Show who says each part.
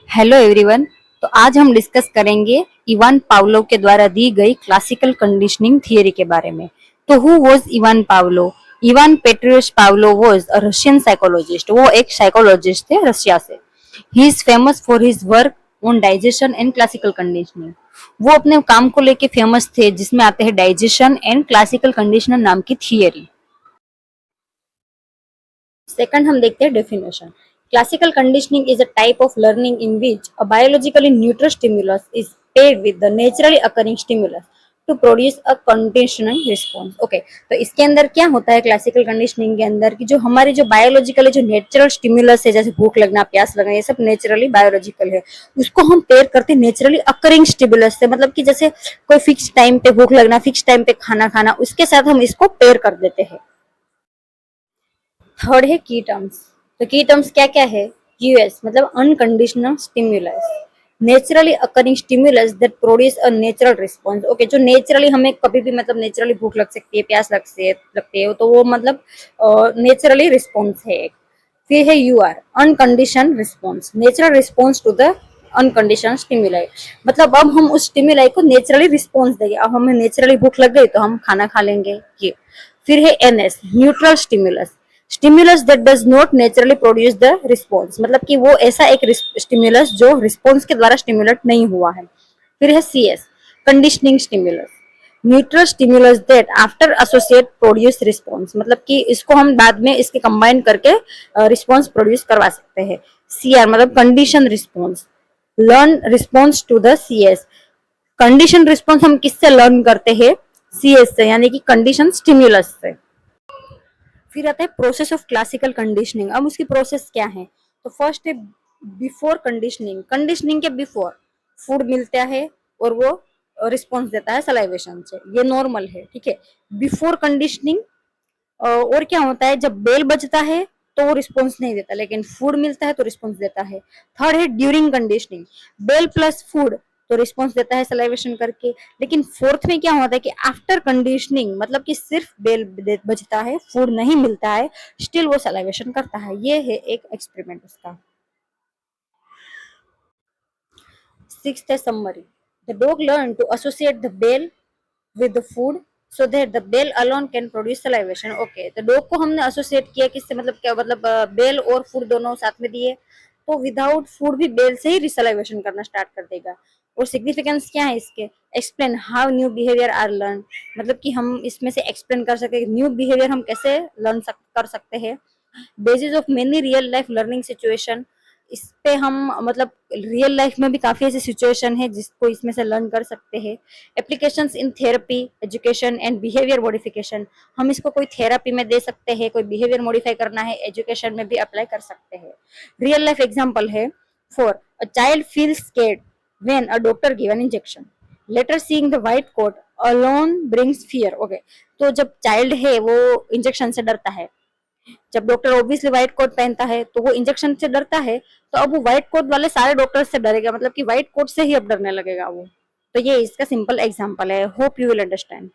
Speaker 1: Hello everyone. तो आज हम डिस्कस करेंगे इवान पावलोव के द्वारा दी गई क्लासिकल कंडीशनिंग थियरी के बारे में। तो who was Ivan Pavlov? Ivan पेट्रियस Pavlov was a Russian psychologist. वो एक साइकोलॉजिस्ट थे रशिया से। He is famous for his work on digestion and classical conditioning. वो अपने काम को लेके फेमस थे, जिसमें आते हैं डाइजेशन एंड क्लासिकल कंडीशनर नाम की थियरी। सेकंड हम देखते हैं definition. Classical conditioning is a type of learning in which a biologically neutral stimulus is paired with the naturally occurring stimulus to produce a conditional response. Okay, तो इसके अंदर क्या होता है क्लासिकल कंडीशनिंग के अंदर कि जो हमारी जो बायोलॉजिकली जो नेचुरल स्टिमुलस है, जैसे भूख लगना, प्यास लगना, ये सब नेचुरली बायोलॉजिकल है, उसको हम पेयर करते हैं नेचुरली अकरिंग स्टिमुलस से। मतलब कि जैसे कोई फिक्स टाइम पे भूख लगना, फिक्स टाइम पे खाना खाना, उसके साथ हम इसको पेयर कर देते हैं। थर्ड है की टर्म्स। तो की टर्म्स क्या क्या है? यूएस मतलब unconditional stimulus, naturally occurring stimulus that produce a natural response. Okay, जो नेचुरली हमें कभी भी मतलब नेचुरली भूख लग सकती है, प्यास लगती है, तो वो मतलब नेचुरली रिस्पॉन्स है एक। फिर है U R unconditioned response, natural response to the unconditioned stimuli. मतलब अब हम उस स्टिमुलाई को नेचुरली रिस्पॉन्स देंगे। अब हमें नेचुरली भूख लग गई तो हम खाना खा लेंगे ये। फिर है NS neutral stimulus, stimulus that does not naturally produce the response. मतलब कि वो ऐसा एक स्टिमुलस जो रिस्पॉन्स के द्वारा स्टिमुलेट नहीं हुआ है। फिर है CS conditioning stimulus, neutral stimulus that after associate produce response. मतलब कि इसको हम बाद में इसके कंबाइन करके रिस्पॉन्स प्रोड्यूस करवा सकते हैं। सीआर मतलब condition response, learn response to the CS. Condition response हम किससे लर्न करते हैं? सीएस से, यानी कि कंडीशन स्टिमुलस से। फिर आता है प्रोसेस ऑफ क्लासिकल कंडीशनिंग। अब उसकी प्रोसेस क्या है? तो फर्स्ट है बिफोर कंडीशनिंग। कंडीशनिंग के बिफोर फूड मिलता है और वो रिस्पॉन्स देता है सलाइवेशन से, ये नॉर्मल है, ठीक है। बिफोर कंडीशनिंग और क्या होता है, जब बेल बजता है तो वो रिस्पॉन्स नहीं देता, लेकिन फूड मिलता है तो रिस्पॉन्स देता है। थर्ड है during conditioning, bell plus food तो रिस्पॉन्स देता है सलाइवेशन करके। लेकिन फोर्थ में क्या होता है कि आफ्टर कंडीशनिंग, मतलब कि सिर्फ बेल बजता है, फूड नहीं मिलता है, स्टिल वो सलाइवेशन करता है। ये है एक एक्सपेरिमेंट उसका। सिक्स्थ है summary. The dog learn to associate the bell with the food so that the bell alone can produce salivation. Okay, तो डॉग को हमने एसोसिएट किया किससे? मतलब क्या मतलब बेल और फूड दोनों साथ में दिए, तो विदाउट फूड भी बेल से ही रिसलाइवेशन करना स्टार्ट कर देगा। और सिग्निफिकेंस क्या है इसके? Explain how new behaviour are learn. मतलब कि हम इसमें से एक्सप्लेन कर सकते हैं न्यू बिहेवियर हम कैसे लर्न कर सकते हैं। Basis of many real life learning situation, इस पे हम मतलब रियल लाइफ में भी काफी ऐसी सिचुएशन है जिसको इसमें से लर्न कर सकते हैं। Applications in therapy, education and behaviour modification, हम इसको कोई थेरेपी में दे सकते हैं, कोई बिहेवियर मॉडिफाई करना है, एजुकेशन में भी अप्लाई कर सकते हैं। रियल लाइफ एग्जांपल है, for a child feels scared when a doctor give an injection, later seeing the white coat alone brings fear. Okay, तो जब चाइल्ड है वो इंजेक्शन से डरता है, जब डॉक्टर ऑब्वियसली व्हाइट कोट पहनता है तो वो इंजेक्शन से डरता है, तो अब वो व्हाइट कोट वाले सारे डॉक्टर से डरेगा, मतलब कि व्हाइट कोट से ही अब डरने लगेगा वो। तो ये इसका सिंपल एग्जांपल है। Hope you will understand.